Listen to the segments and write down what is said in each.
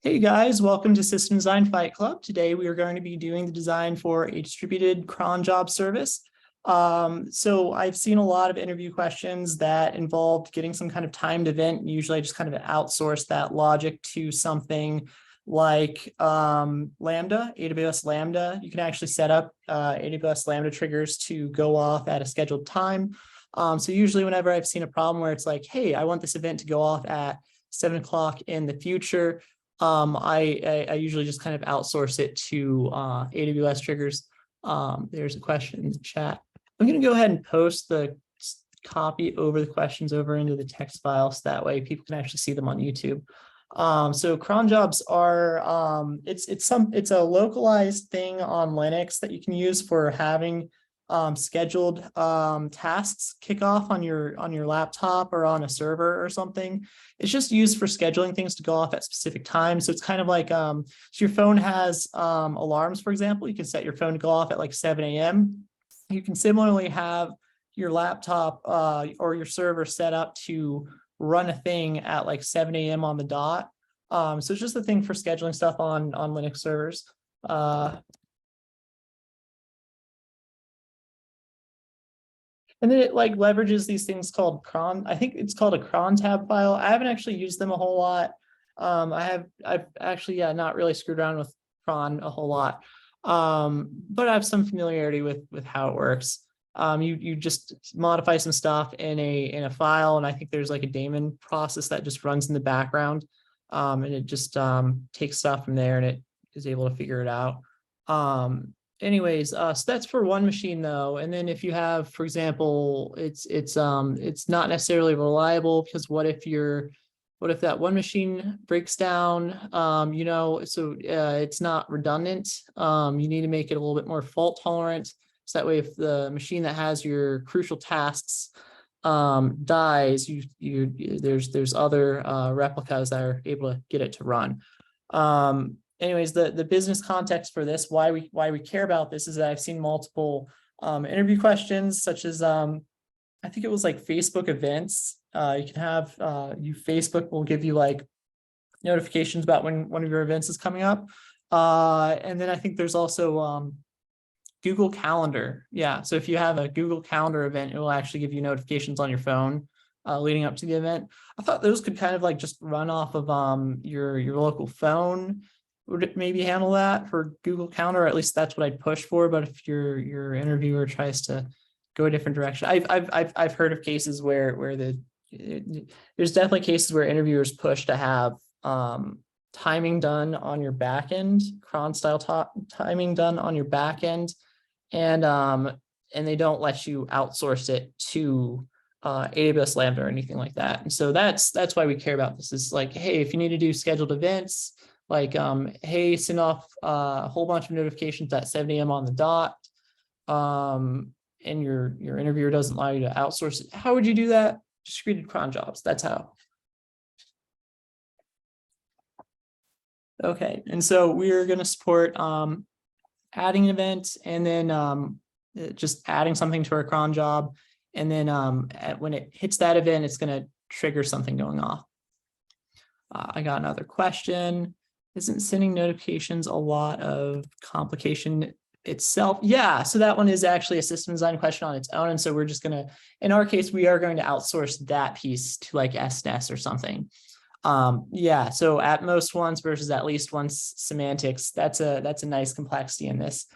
Hey guys, welcome to System Design Fight Club. Today we are going to be doing the design for a distributed cron job service. So I've seen a lot of interview questions that involved getting some kind of timed event. Usually I just kind of outsource that logic to something like Lambda, AWS Lambda. You can actually set up AWS Lambda triggers to go off at a scheduled time. So usually whenever I've seen a problem where it's like, hey, I want this event to go off at 7 o'clock in the future, I usually just kind of outsource it to AWS triggers. There's a question in the chat. I'm going to go ahead and post the copy over the questions over into the text file, so that way people can actually see them on YouTube. So cron jobs are it's a localized thing on Linux that you can use for having scheduled tasks kick off on your laptop or on a server or something. It's just used for scheduling things to go off at specific times. So it's kind of like so your phone has alarms, for example. You can set your phone to go off at like 7 a.m. You can similarly have your laptop or your server set up to run a thing at like 7 a.m. on the dot. So it's just a thing for scheduling stuff on Linux servers. And then it like leverages these things called cron. I think it's called a cron tab file. I haven't actually used them a whole lot. I've actually not really screwed around with cron a whole lot. But I have some familiarity with how it works. You just modify some stuff in a file, and I think there's like a daemon process that just runs in the background. And it just takes stuff from there and it is able to figure it out. Anyways, so that's for one machine though. And then if you have, for example, it's not necessarily reliable, because what if that one machine breaks down, so it's not redundant. You need to make it a little bit more fault tolerant. So that way, if the machine that has your crucial tasks dies, there's other replicas that are able to get it to run. Anyways, the business context for this, why we care about this, is that I've seen multiple interview questions, such as I think it was like Facebook events. You can have Facebook will give you like notifications about when one of your events is coming up. And then I think there's also Google Calendar. Yeah, so if you have a Google Calendar event, it will actually give you notifications on your phone leading up to the event. I thought those could kind of like just run off of your local phone. Would it maybe handle that for Google Calendar? Or at least that's what I'd push for. But if your interviewer tries to go a different direction, I've heard of cases where there's definitely cases where interviewers push to have timing done on your back end, cron style timing done on your back end, and they don't let you outsource it to AWS Lambda or anything like that. And so that's why we care about this. Is like, hey, if you need to do scheduled events, like, hey, send off a whole bunch of notifications at 7 a.m. on the dot, and your interviewer doesn't allow you to outsource it. How would you do that? Distributed cron jobs. That's how. Okay, and so we're going to support adding an event, and then just adding something to our cron job, and then when it hits that event, it's going to trigger something going off. I got another question. Isn't sending notifications a lot of complication itself? Yeah, so that one is actually a system design question on its own. And so we're just going to, in our case, we are going to outsource that piece to like SNES or something. Yeah, so at most once versus at least once semantics, that's a nice complexity in this.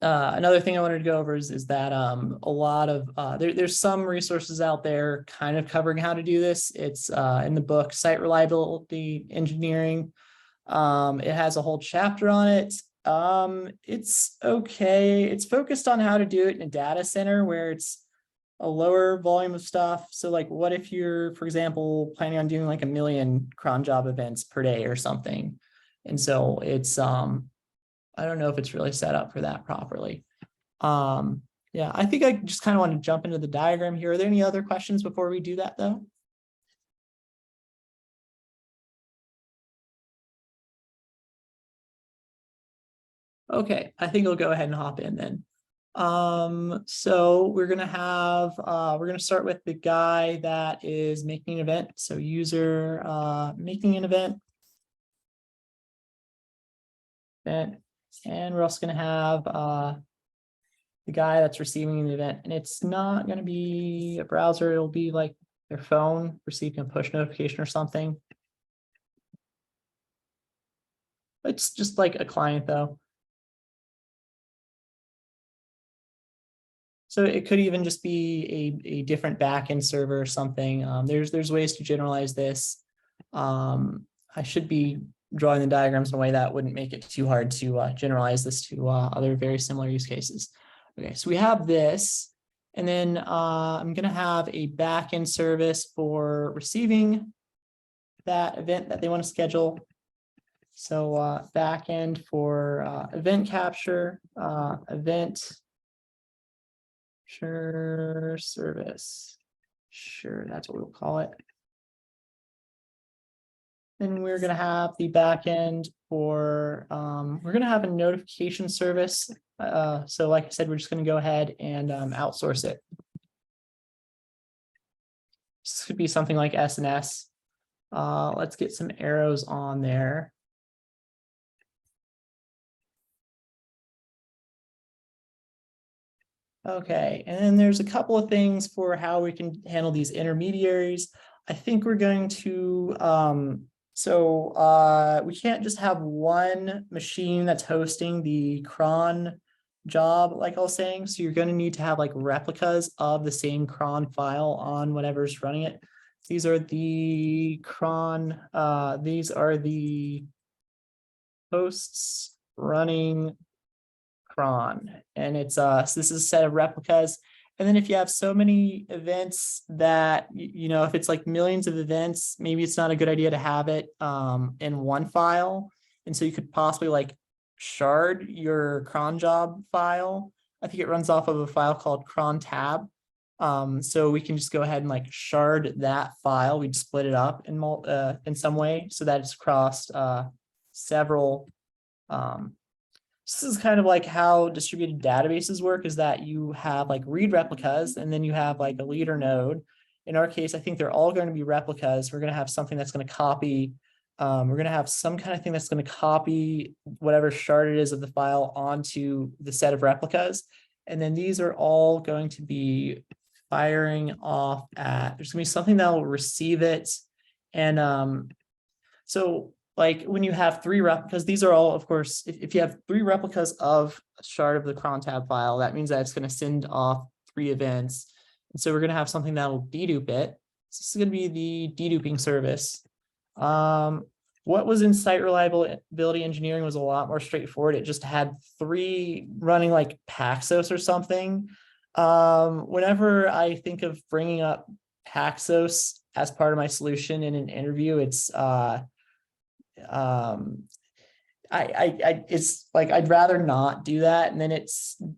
Another thing I wanted to go over is that a lot of there's some resources out there kind of covering how to do this. It's in the book Site Reliability Engineering. It has a whole chapter on it. It's okay. It's focused on how to do it in a data center where it's a lower volume of stuff. So like, what if you're, for example, planning on doing like 1 million cron job events per day or something? And so it's I don't know if it's really set up for that properly. Yeah, I think I just kind of want to jump into the diagram here. Are there any other questions before we do that though? Okay, I think I'll go ahead and hop in then. So we're gonna start with the guy that is making an event. So user making an event. event, and we're also going to have the guy that's receiving the event, and it's not going to be a browser. It'll be like their phone receiving a push notification or something. It's just like a client though. So it could even just be a different backend server or something. There's ways to generalize this. I should be drawing the diagrams in a way that wouldn't make it too hard to generalize this to other very similar use cases. Okay, so we have this, and then I'm going to have a backend service for receiving that event that they want to schedule. So backend for event capture, event service. Sure, that's what we'll call it. Then we're going to have the backend for, we're going to have a notification service. So like I said, we're just going to go ahead and outsource it. This could be something like SNS. Let's get some arrows on there. Okay, and then there's a couple of things for how we can handle these intermediaries. I think we're going to, we can't just have one machine that's hosting the cron job, like I was saying. So you're going to need to have like replicas of the same cron file on whatever's running it. These are the cron, these are the hosts running cron, and it's so this is a set of replicas. And then if you have so many events that you know, if it's like millions of events, maybe it's not a good idea to have it in one file. And so you could possibly like shard your cron job file. I think it runs off of a file called cron tab. So we can just go ahead and like shard that file. We'd split it up in some way so that it's across several. This is kind of like how distributed databases work, is that you have like read replicas and then you have like a leader node. In our case, I think they're all going to be replicas. We're going to have something that's going to copy. We're going to have some kind of thing that's going to copy whatever shard it is of the file onto the set of replicas. And then these are all going to be firing off at, there's going to be something that will receive it. And so like when you have three replicas, these are all, of course, if you have three replicas of a shard of the cron tab file, that means that it's going to send off 3 events. And so we're going to have something that will dedupe it. So this is going to be the deduping service. What was in site reliability engineering was a lot more straightforward. It just had 3 running like Paxos or something. Whenever I think of bringing up Paxos as part of my solution in an interview, it's it's like I'd rather not do that, and then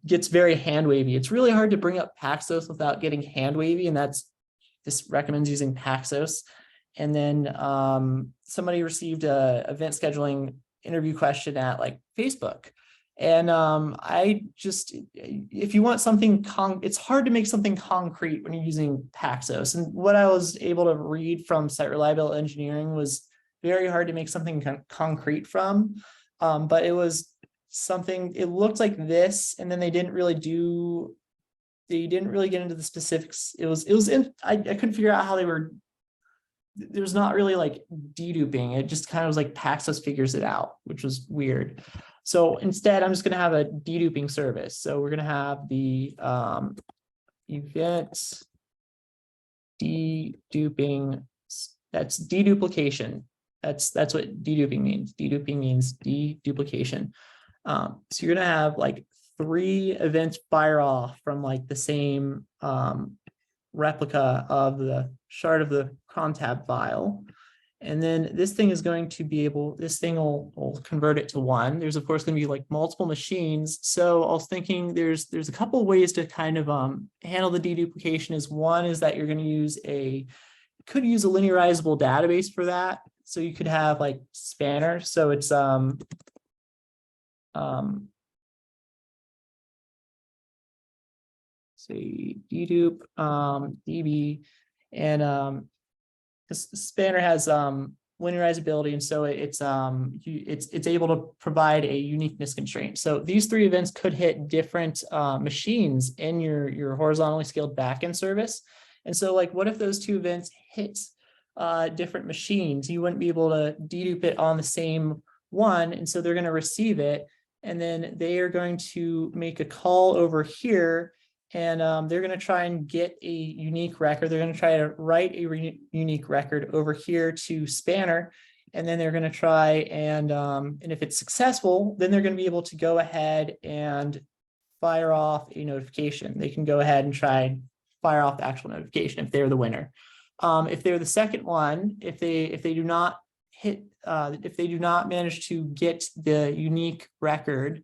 gets very hand wavy. It's really hard to bring up Paxos without getting hand wavy, and this recommends using Paxos. And then somebody received a event scheduling interview question at like Facebook, and if you want something it's hard to make something concrete when you're using Paxos. And what I was able to read from site reliability engineering was very hard to make something concrete from, but it was something, it looked like this, and then they didn't really get into the specifics. I couldn't figure out how there's not really like deduping. It just kind of was like Paxos figures it out, which was weird. So instead, I'm just going to have a deduping service. So we're going to have the event deduping, that's deduplication. That's what deduping means. Deduping means deduplication. So you're gonna have like 3 events fire off from like the same replica of the shard of the cron tab file. And then this thing is going to be this thing will convert it to 1. There's of course going to be like multiple machines. So I was thinking there's a couple of ways to kind of handle the deduplication. One is that you're going to could use a linearizable database for that. So you could have like spanner. So it's say dedupe db, and this spanner has linearizability, and so it's able to provide a uniqueness constraint. So these three events could hit different machines in your horizontally scaled backend service. And so like, what if those two events hit different machines? You wouldn't be able to dedupe it on the same one, and so they're going to receive it, and then they are going to make a call over here, and they're going to try and get a unique record. They're going to try to write a unique record over here to Spanner, and then they're going to try and if it's successful, then they're going to be able to go ahead and fire off a notification. They can go ahead and try and fire off the actual notification if they're the winner. If they're the second one, if they do not hit, if they do not manage to get the unique record,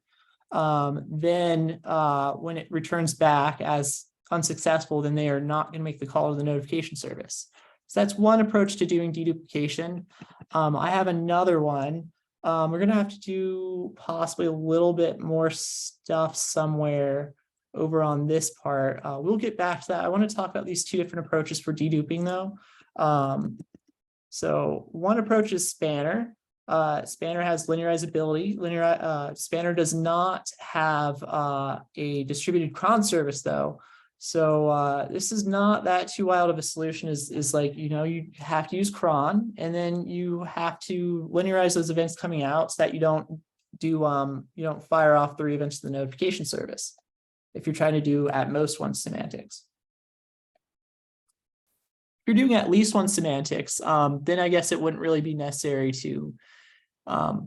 then when it returns back as unsuccessful, then they are not going to make the call to the notification service. So that's one approach to doing deduplication. I have another one. We're going to have to do possibly a little bit more stuff somewhere over on this part. We'll get back to that. I want to talk about these two different approaches for deduping though. So one approach is Spanner. Spanner has linearizability. Spanner does not have a distributed cron service though. So this is not that too wild of a solution. Is like, you know, you have to use cron, and then you have to linearize those events coming out so that you don't fire off 3 events to the notification service if you're trying to do at most one semantics. If you're doing at least one semantics, then I guess it wouldn't really be necessary to, I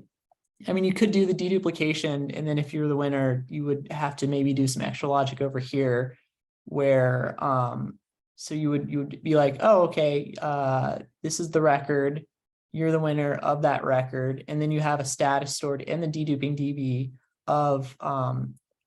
mean, you could do the deduplication, and then if you're the winner, you would have to maybe do some extra logic over here where, so you would be like, oh, okay, this is the record, you're the winner of that record, and then you have a status stored in the deduping DB of,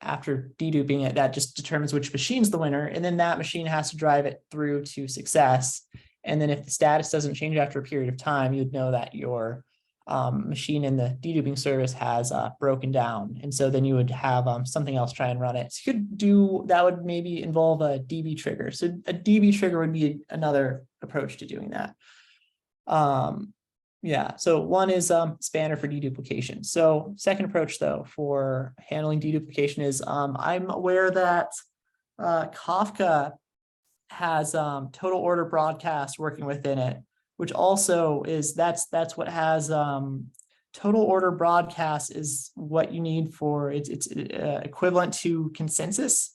after deduping it, that just determines which machine's the winner, and then that machine has to drive it through to success. And then if the status doesn't change after a period of time, you'd know that your machine in the deduping service has broken down. And so then you would have something else try and run it. So you could do, that would maybe involve a DB trigger. So a DB trigger would be another approach to doing that. Yeah, so one is Spanner for deduplication. So second approach though for handling deduplication is I'm aware that Kafka has total order broadcast working within it, which also is that's what has total order broadcast is what you need for it's equivalent to consensus.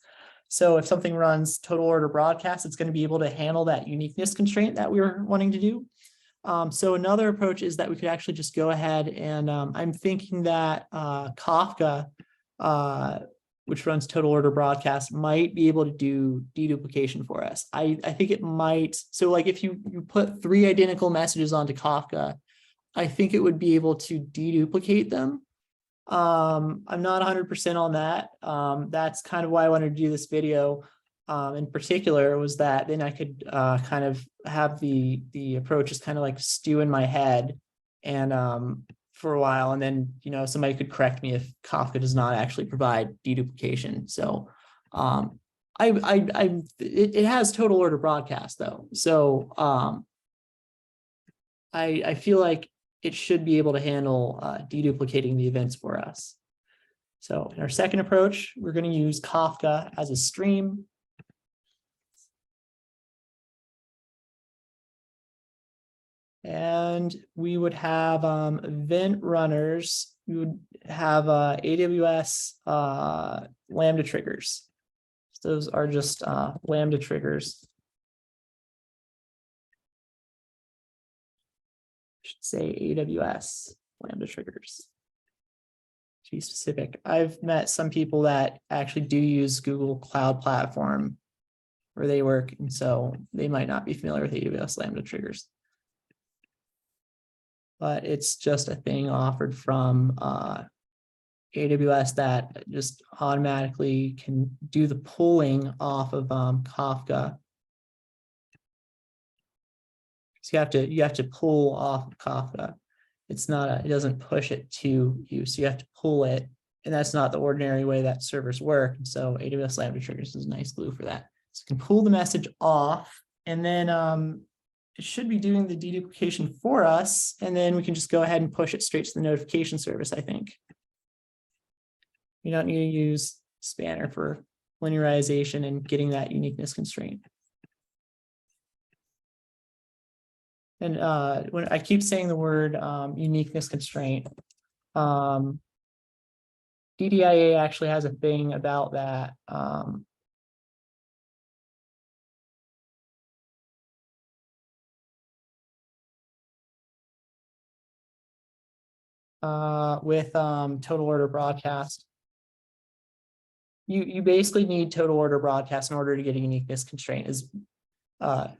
So if something runs total order broadcast, it's going to be able to handle that uniqueness constraint that we were wanting to do. So another approach is that we could actually just go ahead and I'm thinking that Kafka, which runs total order broadcast, might be able to do deduplication for us. I think it might. So like if you put 3 identical messages onto Kafka, I think it would be able to deduplicate them. I'm not 100% on that. That's kind of why I wanted to do this video. In particular was that then I could kind of have the approach just kind of like stew in my head and for a while, and then somebody could correct me if Kafka does not actually provide deduplication. So it has total order broadcast though, so I feel like it should be able to handle deduplicating the events for us. So in our second approach, we're going to use Kafka as a stream. And we would have event runners. We would have AWS Lambda triggers. So those are just Lambda triggers. I should say AWS Lambda triggers. To be specific, I've met some people that actually do use Google Cloud Platform where they work, and so they might not be familiar with AWS Lambda triggers. But it's just a thing offered from AWS that just automatically can do the pulling off of Kafka. So you have to pull off of Kafka. It's not it doesn't push it to you, so you have to pull it, and that's not the ordinary way that servers work. And so AWS Lambda triggers is a nice glue for that. So you can pull the message off, and then it should be doing the deduplication for us, and then we can just go ahead and push it straight to the notification service, I think. You don't need to use Spanner for linearization and getting that uniqueness constraint. And when I keep saying the word uniqueness constraint, DDIA actually has a thing about that. With total order broadcast. You basically need total order broadcast in order to get a uniqueness constraint. I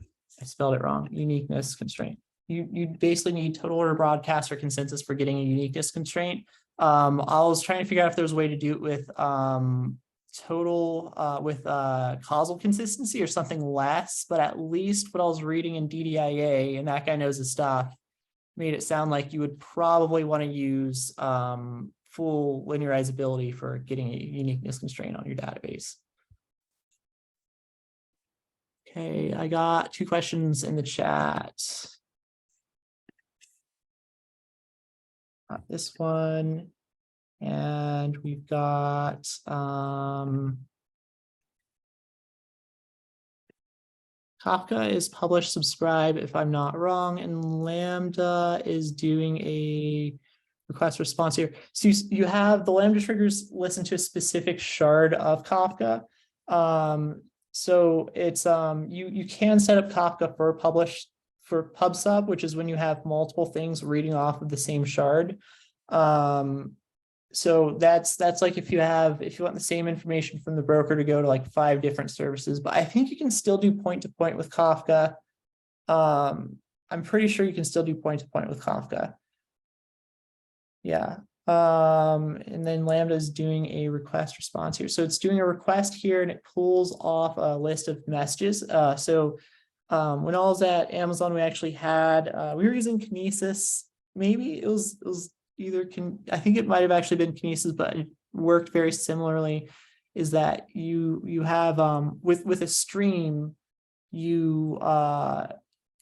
spelled it wrong, uniqueness constraint. You basically need total order broadcast or consensus for getting a uniqueness constraint. I was trying to figure out if there's a way to do it with causal consistency or something less, but at least what I was reading in DDIA, and that guy knows his stuff, made it sound like you would probably want to use full linearizability for getting a uniqueness constraint on your database. Okay, I got 2 questions in the chat. Got this one, and we've got Kafka is publish, subscribe, if I'm not wrong, and Lambda is doing a request response here. So you have the Lambda triggers listen to a specific shard of Kafka. So it's you can set up Kafka for publish for pub sub, which is when you have multiple things reading off of the same shard. So that's like if you want the same information from the broker to go to like 5 different services, but I think you can still do point to point with Kafka. I'm pretty sure you can still do point to point with Kafka. Yeah. And then Lambda is doing a request response here. So it's doing a request here and it pulls off a list of messages. When I was at Amazon, we actually had, we were using Kinesis. Maybe it was either, I think it might've actually been Kinesis, but it worked very similarly, is that you have, with a stream, you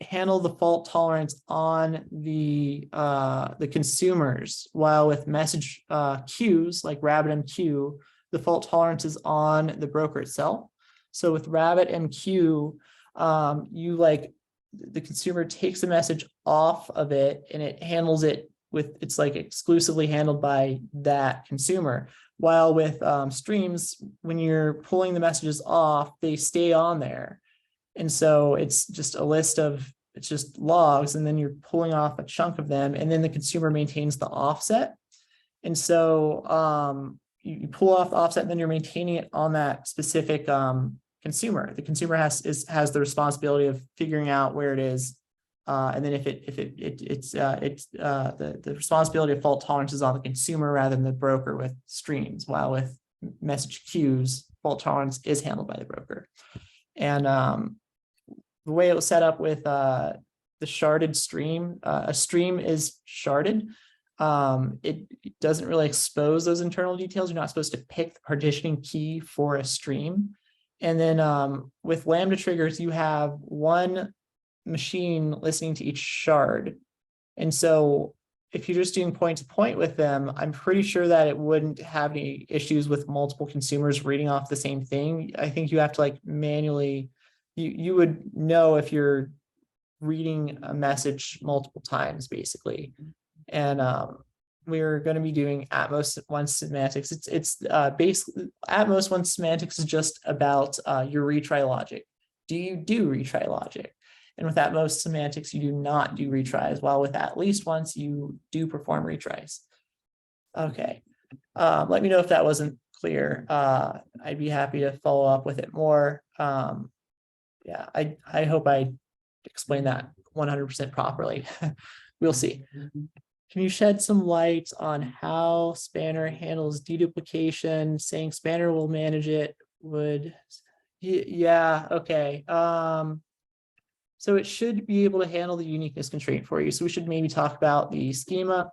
handle the fault tolerance on the consumers, while with message queues like RabbitMQ, the fault tolerance is on the broker itself. So with RabbitMQ, the consumer takes the message off of it and it handles it it's like exclusively handled by that consumer. While with streams, when you're pulling the messages off, they stay on there. And so it's just a list of, it's just logs, and then you're pulling off a chunk of them, and then the consumer maintains the offset. And so you pull off the offset, and then you're maintaining it on that specific consumer. The consumer has the responsibility of figuring out where it is. And then the responsibility of fault tolerance is on the consumer rather than the broker with streams, while with message queues, fault tolerance is handled by the broker. And the way it was set up with the sharded stream, a stream is sharded. It doesn't really expose those internal details. You're not supposed to pick the partitioning key for a stream. And then with Lambda triggers, you have one machine listening to each shard. And so if you're just doing point to point with them, I'm pretty sure that it wouldn't have any issues with multiple consumers reading off the same thing. I think you have to like manually, you would know if you're reading a message multiple times basically. And we're going to be doing Atmos 1 semantics. It's basically Atmos 1 semantics is just about your retry logic. Do you do retry logic? And with Atmos semantics, you do not do retries, while with at least once you do perform retries. Okay, let me know if that wasn't clear. I'd be happy to follow up with it more. Yeah, I hope I explained that 100% properly. We'll see. Can you shed some light on how Spanner handles deduplication? Saying Spanner will manage it would, yeah, okay. So it should be able to handle the uniqueness constraint for you. So we should maybe talk about the schema,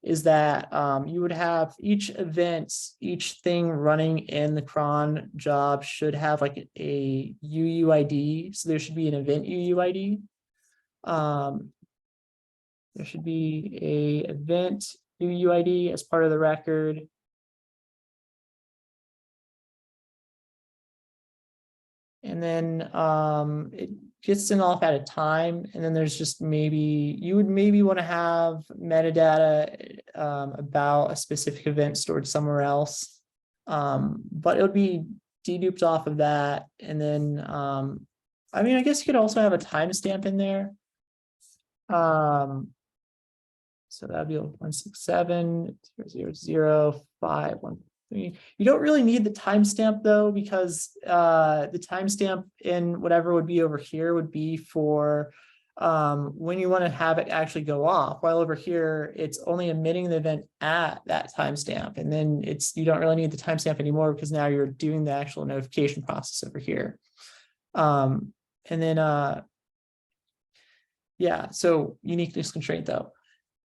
is that you would have each event, each thing running in the cron job should have like a UUID. So there should be an event UUID. There should be a event UUID as part of the record. And then it gets sent off at a time, and then there's just maybe you would maybe want to have metadata about a specific event stored somewhere else, but it would be deduped off of that. And then I mean, I guess you could also have a timestamp in there. So that'd be 167.0.0.5.1. You don't really need the timestamp though, because the timestamp in whatever would be over here would be for when you want to have it actually go off, while over here it's only emitting the event at that timestamp, and then you don't really need the timestamp anymore because now you're doing the actual notification process over here. And then yeah, so uniqueness constraint though,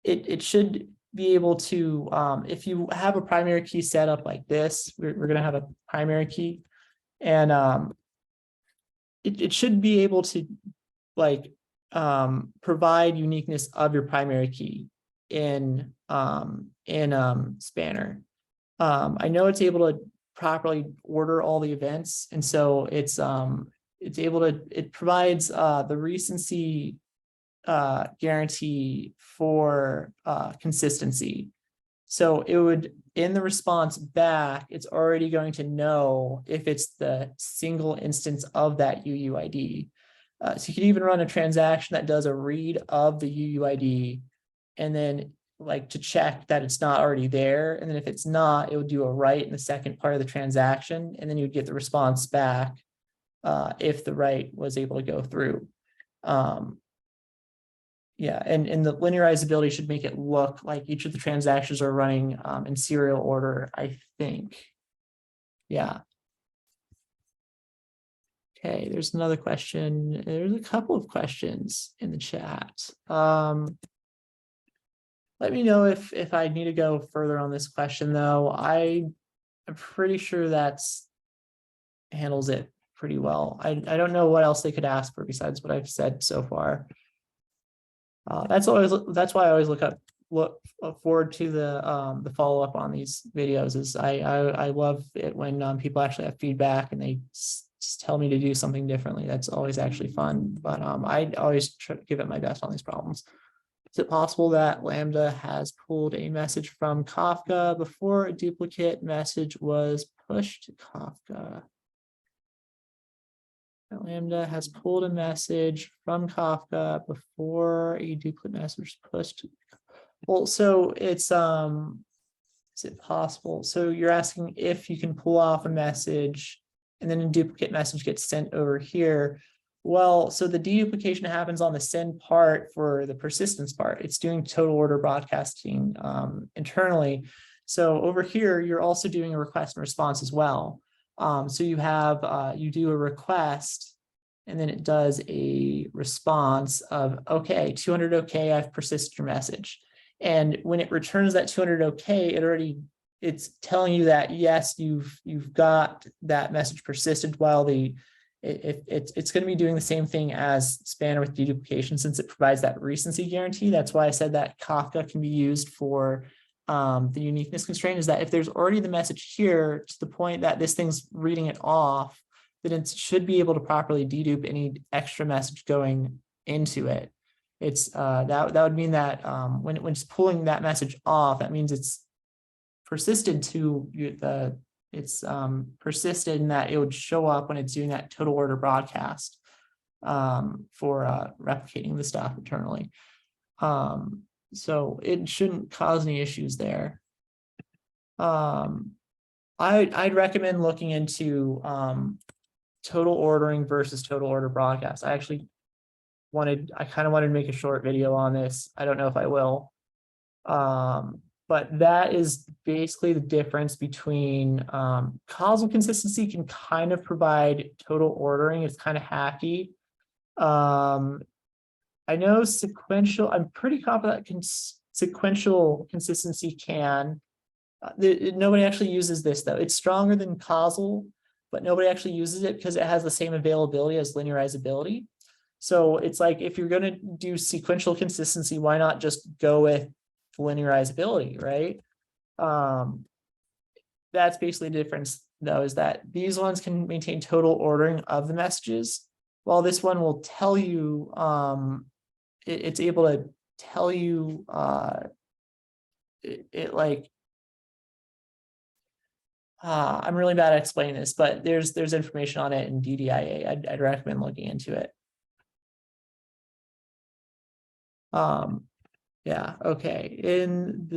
it should be able to, if you have a primary key set up like this, we're going to have a primary key, and it should be able to like provide uniqueness of your primary key in Spanner. I know it's able to properly order all the events, and so it provides the recency guarantee for consistency. So it would, in the response back, it's already going to know if it's the single instance of that UUID. So you could even run a transaction that does a read of the UUID, and then like to check that it's not already there. And then if it's not, it would do a write in the second part of the transaction, and then you'd get the response back if the write was able to go through. Yeah, and the linearizability should make it look like each of the transactions are running in serial order, I think. Yeah. Okay, there's another question. There's a couple of questions in the chat. Let me know if I need to go further on this question, though. I'm pretty sure that's handles it pretty well. I don't know what else they could ask for besides what I've said so far. That's why I always look forward to the follow-up on these videos. Is I love it when people actually have feedback and they just tell me to do something differently. That's always actually fun. But I always try to give it my best on these problems. Is it possible that Lambda has pulled a message from Kafka before a duplicate message was pushed to Kafka? Lambda has pulled a message from Kafka before a duplicate message was pushed. Well, so it's is it possible? So you're asking if you can pull off a message and then a duplicate message gets sent over here. Well, so the deduplication happens on the send part for the persistence part. It's doing total order broadcasting internally. So over here, you're also doing a request and response as well. So you have, you do a request, and then it does a response of, okay, 200 okay, I've persisted your message. And when it returns that 200 okay, it's telling you that, yes, you've got that message persisted, while it's going to be doing the same thing as Spanner with deduplication, since it provides that recency guarantee. That's why I said that Kafka can be used for the uniqueness constraint, is that if there's already the message here to the point that this thing's reading it off, then it should be able to properly dedupe any extra message going into it. It's that would mean that when it's pulling that message off, that means it's persisted to persisted in that it would show up when it's doing that total order broadcast for replicating the stuff internally. So it shouldn't cause any issues there. I'd recommend looking into total ordering versus total order broadcast. I kind of wanted to make a short video on this. I don't know if I will. But that is basically the difference between causal consistency can kind of provide total ordering. It's kind of hacky. I know sequential, I'm pretty confident that sequential consistency can. Nobody actually uses this though. It's stronger than causal, but nobody actually uses it because it has the same availability as linearizability. So it's like, if you're going to do sequential consistency, why not just go with linearizability, right? That's basically the difference, though, is that these ones can maintain total ordering of the messages, while this one will tell you, it's able to tell you, I'm really bad at explaining this, but there's information on it in DDIA. I'd recommend looking into it. Yeah, okay. In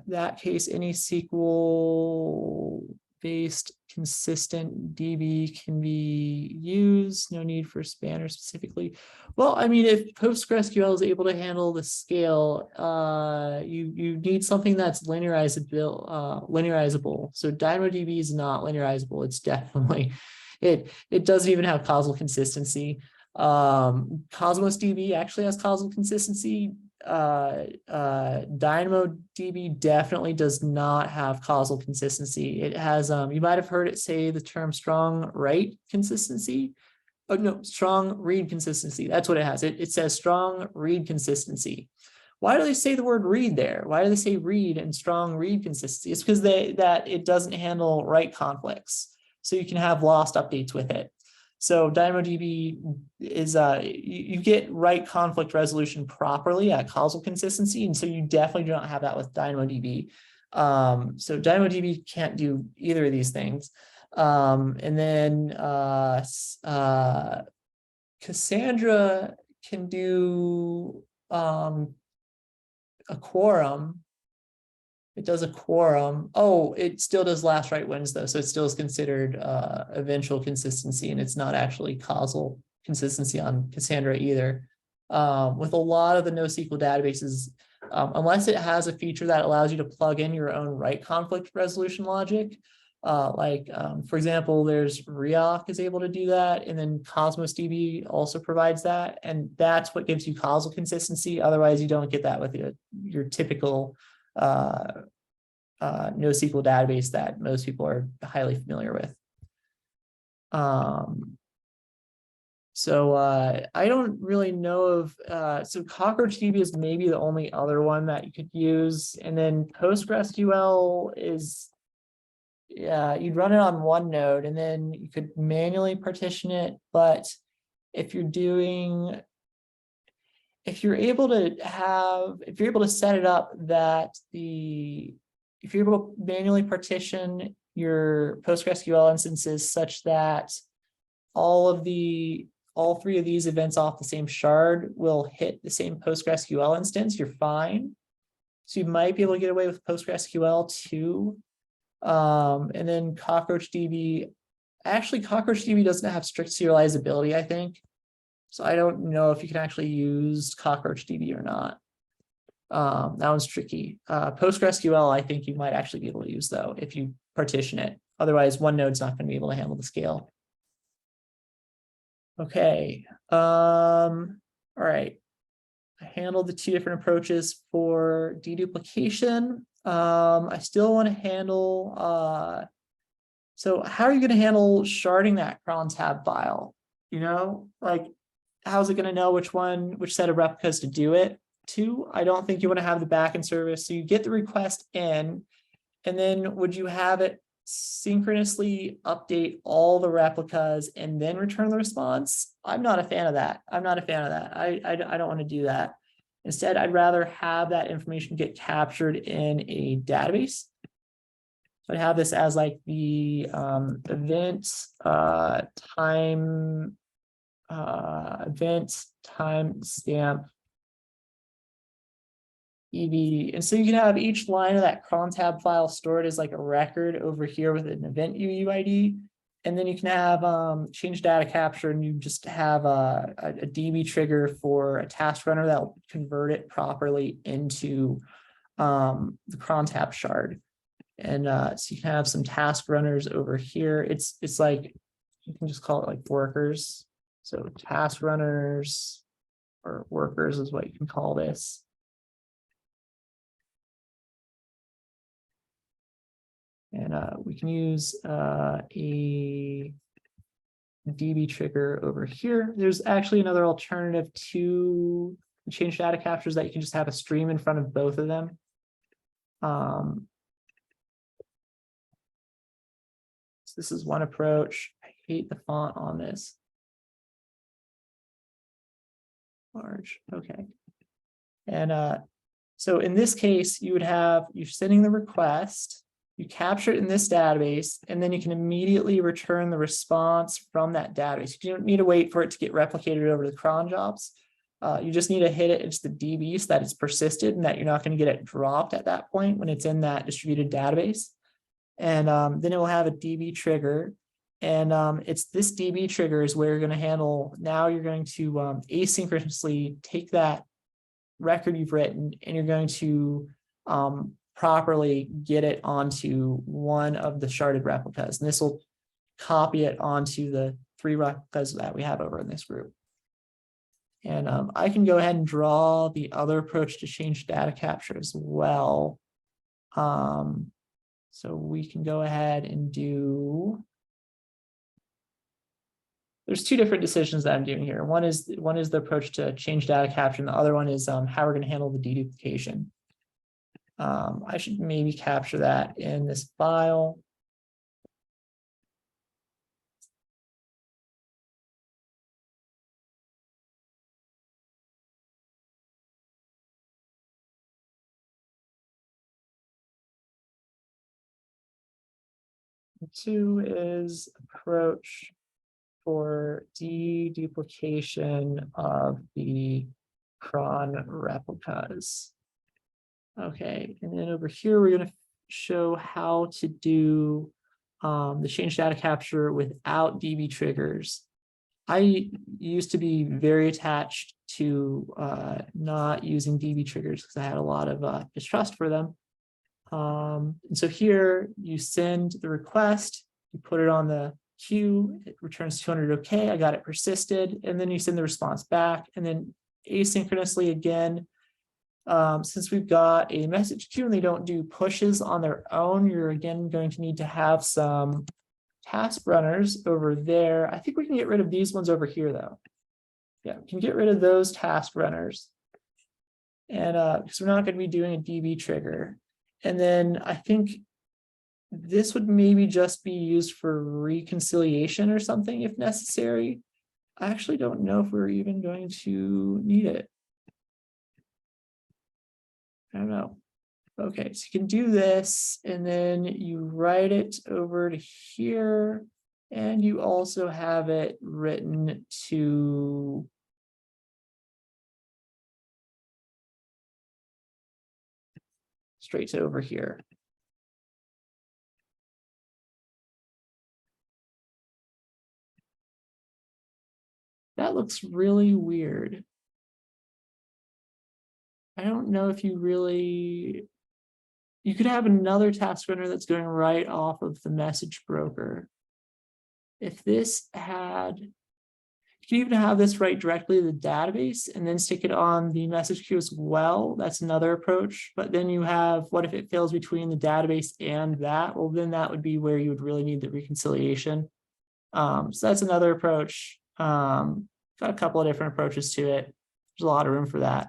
that case, any SQL based consistent DB can be used. No need for spanner specifically. Well, I mean, if PostgreSQL is able to handle the scale, you need something that's linearizable. So DynamoDB is not linearizable. It's definitely it doesn't even have causal consistency. Cosmos DB actually has causal consistency. DynamoDB definitely does not have causal consistency. It has, you might have heard it say the term strong write consistency. Oh no, strong read consistency. That's what it has. It says strong read consistency. Why do they say the word read there? Why do they say read and strong read consistency? It's because that it doesn't handle write conflicts. So you can have lost updates with it. So DynamoDB is, you get write conflict resolution properly at causal consistency. And so you definitely do not have that with DynamoDB. So DynamoDB can't do either of these things. And then Cassandra can do a quorum. It does a quorum. Oh, it still does last write wins though. So it still is considered eventual consistency, and it's not actually causal consistency on Cassandra either. With a lot of the NoSQL databases, unless it has a feature that allows you to plug in your own write conflict resolution logic, for example, there's Riak is able to do that, and then Cosmos DB also provides that, and that's what gives you causal consistency. Otherwise, you don't get that with your typical NoSQL database that most people are highly familiar with. So I don't really know of, so CockroachDB is maybe the only other one that you could use. And then PostgreSQL is, yeah, you'd run it on one node and then you could manually partition it. But if you're able to set it up that if you're able to manually partition your PostgreSQL instances such that all three of these events off the same shard will hit the same PostgreSQL instance, you're fine. So you might be able to get away with PostgreSQL too. And then CockroachDB, actually CockroachDB doesn't have strict serializability, I think. So I don't know if you can actually use CockroachDB or not. That one's tricky. PostgreSQL, I think you might actually be able to use though, if you partition it. Otherwise, one node's not going to be able to handle the scale. Okay. All right. I handled the two different approaches for deduplication. I still want to handle, so how are you going to handle sharding that cron tab file? You know, like, how's it going to know which set of replicas to do it to? I don't think you want to have the backend service. So you get the request in, and then would you have it synchronously update all the replicas and then return the response? I'm not a fan of that. I don't want to do that. Instead, I'd rather have that information get captured in a database. So I'd have this as like the event timestamp EV. And so you can have each line of that cron tab file stored as like a record over here with an event UUID. And then you can have change data capture, and you just have a DB trigger for a task runner that will convert it properly into the cron tab shard. And so you can have some task runners over here. It's like, you can just call it like workers. So task runners or workers is what you can call this. And we can use DB trigger over here. There's actually another alternative to change data captures that you can just have a stream in front of both of them. So this is one approach. I hate the font on this. Large, okay. And so in this case, you would have, you're sending the request, you capture it in this database, and then you can immediately return the response from that database. You don't need to wait for it to get replicated over the cron jobs. You just need to hit it, it's the DB so that it's persisted and that you're not going to get it dropped at that point when it's in that distributed database. And then it will have a DB trigger. And it's this DB trigger is where you're going to handle, now you're going to asynchronously take that record you've written and you're going to properly get it onto one of the sharded replicas. And this will copy it onto the 3 replicas that we have over in this group. And I can go ahead and draw the other approach to change data capture as well. So we can go ahead and do, there's 2 different decisions that I'm doing here. One is the approach to change data capture, and the other one is how we're going to handle the deduplication. I should maybe capture that in this file. Two is approach for deduplication of the cron replicas. Okay, and then over here, we're going to show how to do the change data capture without DB triggers. I used to be very attached to not using DB triggers because I had a lot of distrust for them. And so here you send the request, you put it on the queue, it returns 200 okay, I got it persisted, and then you send the response back, and then asynchronously again, since we've got a message queue and they don't do pushes on their own, you're again going to need to have some task runners over there. I think we can get rid of these ones over here though. Yeah, we can get rid of those task runners. And because we're not going to be doing a DB trigger. And then I think this would maybe just be used for reconciliation or something if necessary. I actually don't know if we're even going to need it. I don't know. Okay, so you can do this and then you write it over to here and you also have it written to straight to over here. That looks really weird. I don't know if you really, you could have another task runner that's going right off of the message broker. If this had, you can even have this write directly to the database and then stick it on the message queue as well. That's another approach. But then you have, what if it fails between the database and that? Well, then that would be where you would really need the reconciliation. So that's another approach. Got a couple of different approaches to it. There's a lot of room for that.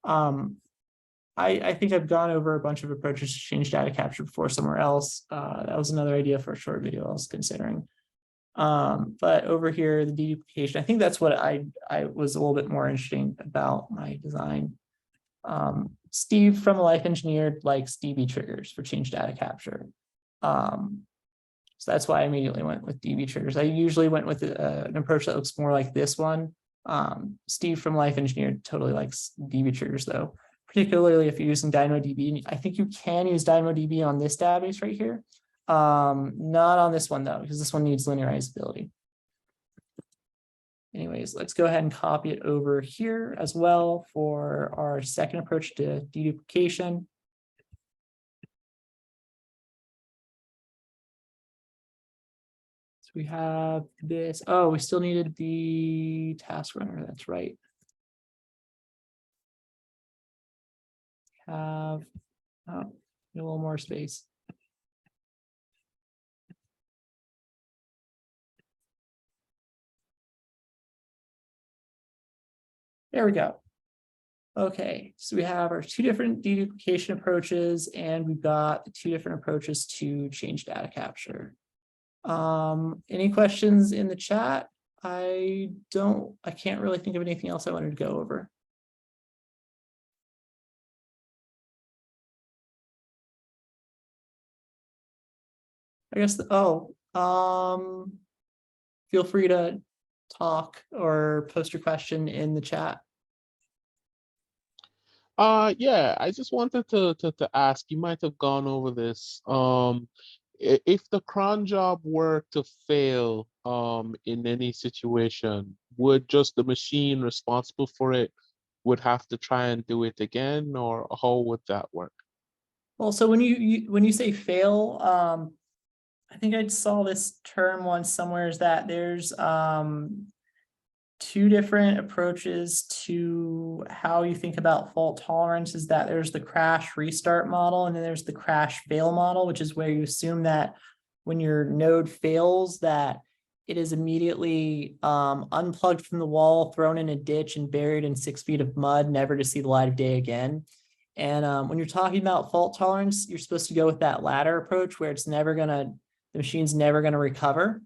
I think I've gone over a bunch of approaches to change data capture before somewhere else. That was another idea for a short video I was considering. But over here, the deduplication, I think that's what I was a little bit more interesting about my design. Steve from Life Engineered likes DB triggers for change data capture. So that's why I immediately went with DB triggers. I usually went with an approach that looks more like this one. Steve from Life Engineered totally likes DB triggers though, particularly if you're using DynamoDB. I think you can use DynamoDB on this database right here. Not on this one though, because this one needs linearizability. Anyways, let's go ahead and copy it over here as well for our second approach to deduplication. So we have this. Oh, we still needed the task runner. That's right. Have a little more space. There we go. Okay, so we have our two different deduplication approaches, and we've got the two different approaches to change data capture. Any questions in the chat? I can't really think of anything else I wanted to go over. I guess, feel free to talk or post your question in the chat. Yeah, I just wanted to ask, you might have gone over this. If the cron job were to fail in any situation, would just the machine responsible for it would have to try and do it again, or how would that work? Well, so when you say fail, I think I saw this term once somewhere, is that there's two different approaches to how you think about fault tolerance. Is that there's the crash restart model, and then there's the crash fail model, which is where you assume that when your node fails, that it is immediately unplugged from the wall, thrown in a ditch, and buried in 6 feet of mud, never to see the light of day again. And when you're talking about fault tolerance, you're supposed to go with that latter approach, where the machine's never gonna recover.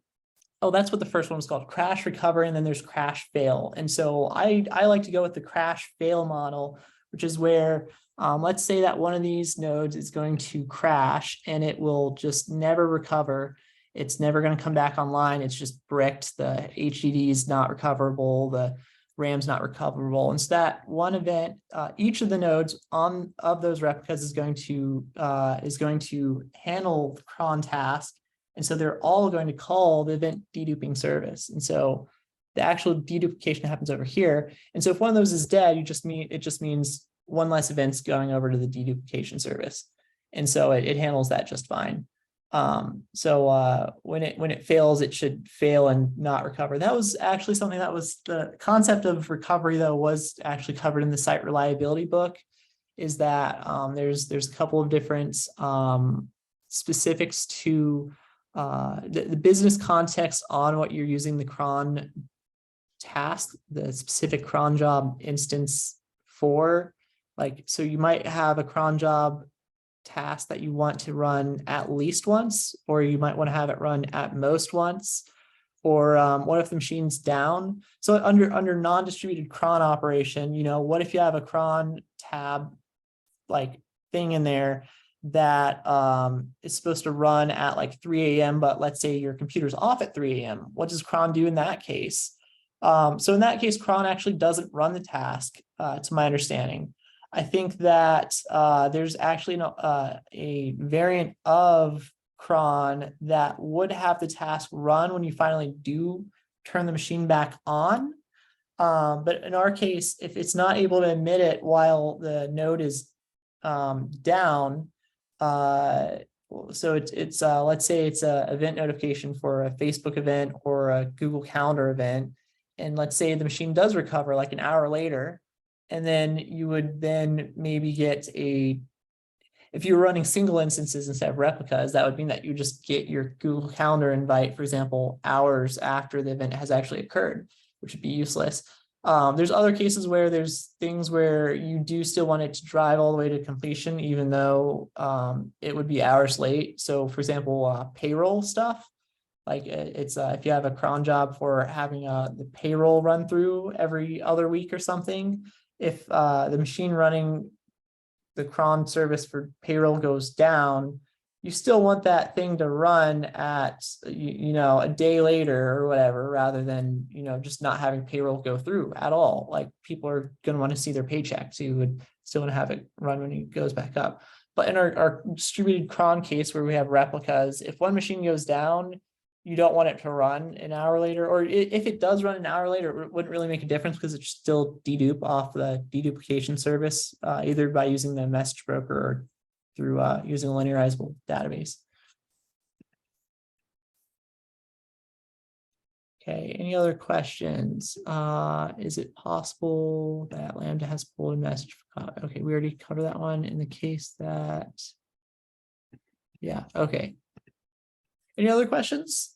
Oh, that's what the first one was called, crash recover, and then there's crash fail. And so I like to go with the crash fail model, which is where, let's say that one of these nodes is going to crash and it will just never recover. It's never going to come back online. It's just bricked. The HDD is not recoverable. The RAM's not recoverable. And so that one event, each of the nodes of those replicas is going to handle the cron task. And so they're all going to call the event deduping service. And so the actual deduplication happens over here. And so if one of those is dead, it just means one less event's going over to the deduplication service. And so it handles that just fine. So when it fails, it should fail and not recover. That was actually something that was the concept of recovery, though, was actually covered in the site reliability book, is that there's a couple of different specifics to the business context on what you're using the cron task, the specific cron job instance for. Like, so you might have a cron job task that you want to run at least once, or you might want to have it run at most once. Or what if the machine's down? So under non-distributed cron operation, what if you have a cron tab like thing in there that is supposed to run at like 3 a.m., but let's say your computer's off at 3 a.m. What does cron do in that case? So in that case, cron actually doesn't run the task, to my understanding. I think that there's actually a variant of cron that would have the task run when you finally do turn the machine back on. But in our case, if it's not able to emit it while the node is down, so it's let's say it's a event notification for a Facebook event or a Google Calendar event, and let's say the machine does recover like an hour later, and then you would then maybe get if you're running single instances instead of replicas, that would mean that you just get your Google Calendar invite, for example, hours after the event has actually occurred, which would be useless. There's other cases where there's things where you do still want it to drive all the way to completion, even though it would be hours late. So for example, payroll stuff, like it's if you have a cron job for having the payroll run through every other week or something, if the machine running the cron service for payroll goes down, you still want that thing to run at, a day later or whatever, rather than, just not having payroll go through at all. Like, people are going to want to see their paycheck, so you would still want to have it run when it goes back up. But in our distributed cron case, where we have replicas, if one machine goes down, you don't want it to run an hour later, or if it does run an hour later, it wouldn't really make a difference, because it's still dedupe off the deduplication service, either by using the message broker or through using a linearizable database. Okay, any other questions? Is it possible that Lambda has pulled a message? Okay, we already covered that one in the case that, yeah, okay. Any other questions?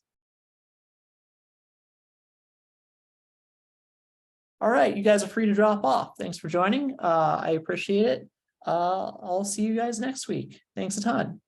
All right, you guys are free to drop off. Thanks for joining. I appreciate it. I'll see you guys next week. Thanks a ton.